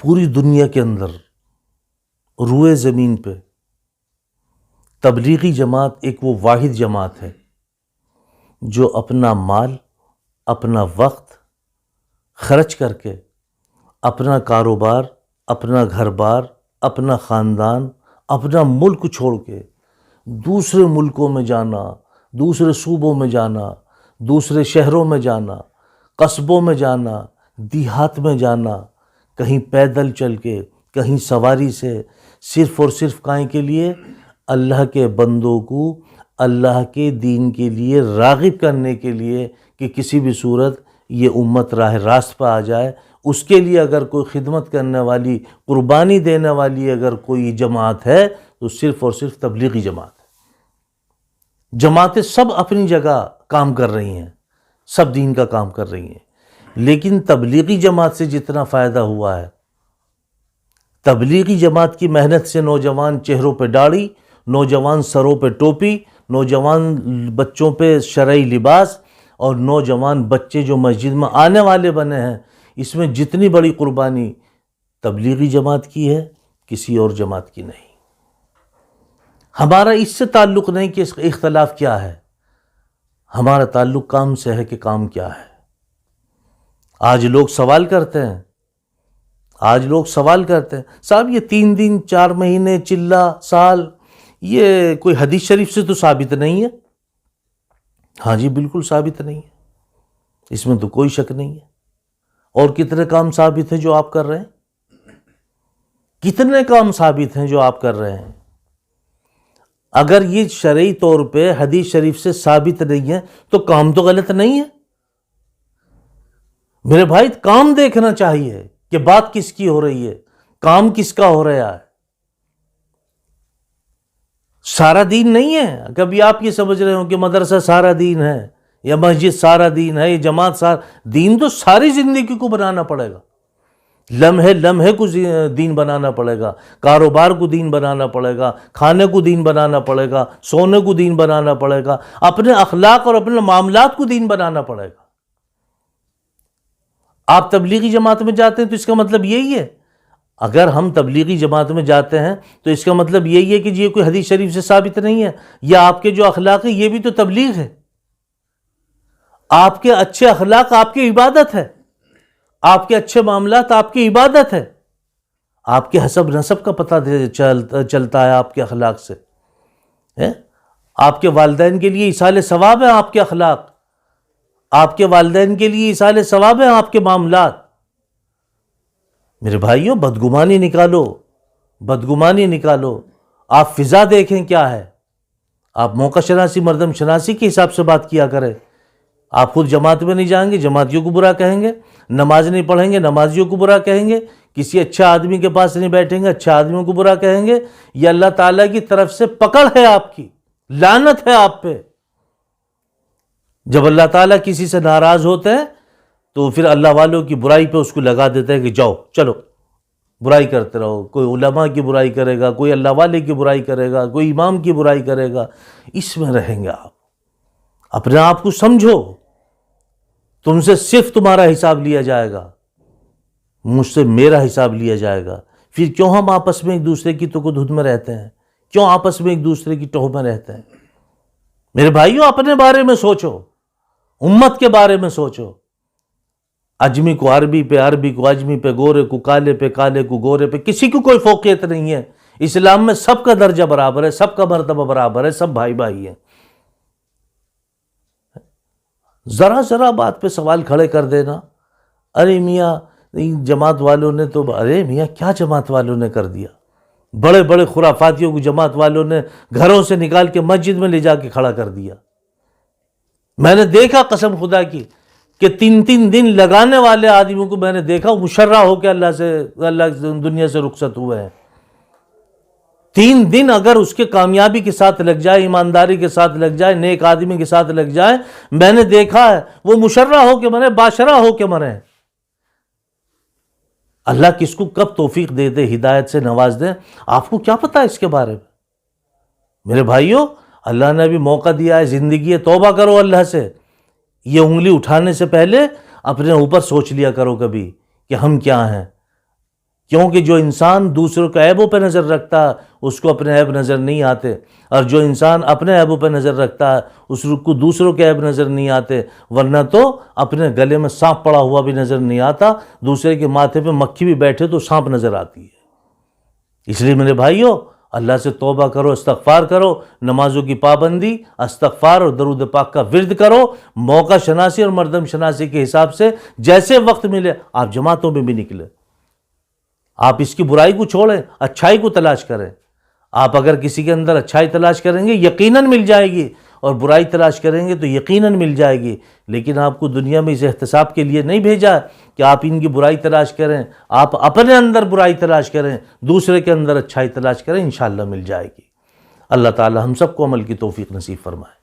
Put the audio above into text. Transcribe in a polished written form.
پوری دنیا کے اندر روئے زمین پہ تبلیغی جماعت ایک وہ واحد جماعت ہے جو اپنا مال، اپنا وقت خرچ کر کے اپنا کاروبار، اپنا گھر بار، اپنا خاندان، اپنا ملک چھوڑ کے دوسرے ملکوں میں جانا، دوسرے صوبوں میں جانا، دوسرے شہروں میں جانا، قصبوں میں جانا، دیہات میں جانا، کہیں پیدل چل کے، کہیں سواری سے، صرف اور صرف کائیں کے لیے؟ اللہ کے بندوں کو اللہ کے دین کے لیے راغب کرنے کے لیے کہ کسی بھی صورت یہ امت راہ راست پہ آ جائے۔ اس کے لیے اگر کوئی خدمت کرنے والی، قربانی دینے والی اگر کوئی جماعت ہے تو صرف اور صرف تبلیغی جماعت ہے۔ جماعتیں سب اپنی جگہ کام کر رہی ہیں، سب دین کا کام کر رہی ہیں، لیکن تبلیغی جماعت سے جتنا فائدہ ہوا ہے، تبلیغی جماعت کی محنت سے نوجوان چہروں پہ داڑھی، نوجوان سروں پہ ٹوپی، نوجوان بچوں پہ شرعی لباس، اور نوجوان بچے جو مسجد میں آنے والے بنے ہیں، اس میں جتنی بڑی قربانی تبلیغی جماعت کی ہے، کسی اور جماعت کی نہیں۔ ہمارا اس سے تعلق نہیں کہ اس کا اختلاف کیا ہے، ہمارا تعلق کام سے ہے کہ کام کیا ہے۔ آج لوگ سوال کرتے ہیں، صاحب یہ 3 دن 4 مہینے چلہ سال، یہ کوئی حدیث شریف سے تو ثابت نہیں ہے۔ ہاں جی، بالکل ثابت نہیں ہے، اس میں تو کوئی شک نہیں ہے۔ اور کتنے کام ثابت ہیں جو آپ کر رہے ہیں؟ کتنے کام ثابت ہیں جو آپ کر رہے ہیں؟ اگر یہ شرعی طور پہ حدیث شریف سے ثابت نہیں ہے تو کام تو غلط نہیں ہے۔ میرے بھائی، کام دیکھنا چاہیے کہ بات کس کی ہو رہی ہے، کام کس کا ہو رہا ہے۔ سارا دین نہیں ہے۔ کبھی آپ یہ سمجھ رہے ہو کہ مدرسہ سارا دین ہے، یا مسجد سارا دین ہے، یا جماعت سارا دین؟ تو ساری زندگی کو بنانا پڑے گا، لمحے لمحے کو دین بنانا پڑے گا، کاروبار کو دین بنانا پڑے گا، کھانے کو دین بنانا پڑے گا، سونے کو دین بنانا پڑے گا، اپنے اخلاق اور اپنے معاملات کو دین بنانا پڑے گا۔ آپ تبلیغی جماعت میں جاتے ہیں تو اس کا مطلب یہی ہے؟ اگر ہم تبلیغی جماعت میں جاتے ہیں تو اس کا مطلب یہی ہے کہ یہ کوئی حدیث شریف سے ثابت نہیں ہے، یا آپ کے جو اخلاق ہے یہ بھی تو تبلیغ ہے۔ آپ کے اچھے اخلاق آپ کی عبادت ہے، آپ کے اچھے معاملات آپ کی عبادت ہے۔ آپ کے حسب نسب کا پتہ چلتا ہے آپ کے اخلاق سے۔ آپ کے والدین کے لیے ایصال ثواب ہیں آپ کے اخلاق، آپ کے والدین کے لیے ایصال ثواب ہیں آپ کے معاملات۔ میرے بھائیوں، بدگمانی نکالو۔ آپ فضا دیکھیں کیا ہے۔ آپ موقع شناسی، مردم شناسی کے حساب سے بات کیا کریں۔ آپ خود جماعت میں نہیں جائیں گے، جماعتیوں کو برا کہیں گے، نماز نہیں پڑھیں گے، نمازیوں کو برا کہیں گے، کسی اچھے آدمی کے پاس نہیں بیٹھیں گے، اچھے آدمیوں کو برا کہیں گے۔ یہ اللہ تعالیٰ کی طرف سے پکڑ ہے، آپ کی لعنت ہے آپ پہ۔ جب اللہ تعالیٰ کسی سے ناراض ہوتے ہیں تو پھر اللہ والوں کی برائی پہ اس کو لگا دیتے ہیں کہ جاؤ چلو برائی کرتے رہو۔ کوئی علماء کی برائی کرے گا، کوئی اللہ والے کی برائی کرے گا، کوئی امام کی برائی کرے گا، اس میں رہیں گے آپ۔ اپنے آپ کو سمجھو، تم سے صرف تمہارا حساب لیا جائے گا، مجھ سے میرا حساب لیا جائے گا۔ پھر کیوں ہم آپس میں ایک دوسرے کی تکدھد میں رہتے ہیں؟ کیوں آپس میں ایک دوسرے کی ٹوہ میں رہتے ہیں؟ میرے بھائیوں، اپنے بارے میں سوچو، امت کے بارے میں سوچو۔ اجمی کو عربی پہ، عربی کو اجمی پہ، گورے کو کالے پہ، کالے کو گورے پہ، کسی کو کوئی فوقیت نہیں ہے۔ اسلام میں سب کا درجہ برابر ہے، سب کا مرتبہ برابر ہے، سب بھائی بھائی ہیں۔ ذرا بات پہ سوال کھڑے کر دینا، ارے میاں جماعت والوں نے تو، ارے میاں کیا جماعت والوں نے کر دیا؟ بڑے بڑے خرافاتیوں کو جماعت والوں نے گھروں سے نکال کے مسجد میں لے جا کے کھڑا کر دیا۔ میں نے دیکھا قسم خدا کی کہ 3 دن لگانے والے آدمیوں کو میں نے دیکھا مشرع ہو کے اللہ دنیا سے رخصت ہوئے ہیں۔ 3 دن اگر اس کے کامیابی کے ساتھ لگ جائے، ایمانداری کے ساتھ لگ جائے، نیک آدمی کے ساتھ لگ جائے، میں نے دیکھا ہے وہ مشرع ہو کے مرے، باشرہ ہو کے مرے۔ اللہ کس کو کب توفیق دے دے، ہدایت سے نواز دے، آپ کو کیا پتا اس کے بارے میں؟ میرے بھائیوں، اللہ نے ابھی موقع دیا ہے، زندگی ہے، توبہ کرو اللہ سے۔ یہ انگلی اٹھانے سے پہلے اپنے اوپر سوچ لیا کرو کبھی کہ ہم کیا ہیں، کیونکہ جو انسان دوسروں کے عیبوں پہ نظر رکھتا ہے اس کو اپنے عیب نظر نہیں آتے، اور جو انسان اپنے عیبوں پہ نظر رکھتا ہے اس کو دوسروں کے عیب نظر نہیں آتے، ورنہ تو اپنے گلے میں سانپ پڑا ہوا بھی نظر نہیں آتا، دوسرے کے ماتھے پہ مکھی بھی بیٹھے تو سانپ نظر آتی ہے۔ اس لیے میرے بھائیوں، اللہ سے توبہ کرو، استغفار کرو، نمازوں کی پابندی، استغفار اور درود پاک کا ورد کرو، موقع شناسی اور مردم شناسی کے حساب سے جیسے وقت ملے آپ جماعتوں میں بھی نکلیں۔ آپ اس کی برائی کو چھوڑیں، اچھائی کو تلاش کریں۔ آپ اگر کسی کے اندر اچھائی تلاش کریں گے یقیناً مل جائے گی، اور برائی تلاش کریں گے تو یقیناً مل جائے گی، لیکن آپ کو دنیا میں اس احتساب کے لیے نہیں بھیجا کہ آپ ان کی برائی تلاش کریں، آپ اپنے اندر برائی تلاش کریں، دوسرے کے اندر اچھائی تلاش کریں، انشاءاللہ مل جائے گی۔ اللہ تعالی ہم سب کو عمل کی توفیق نصیب فرمائے۔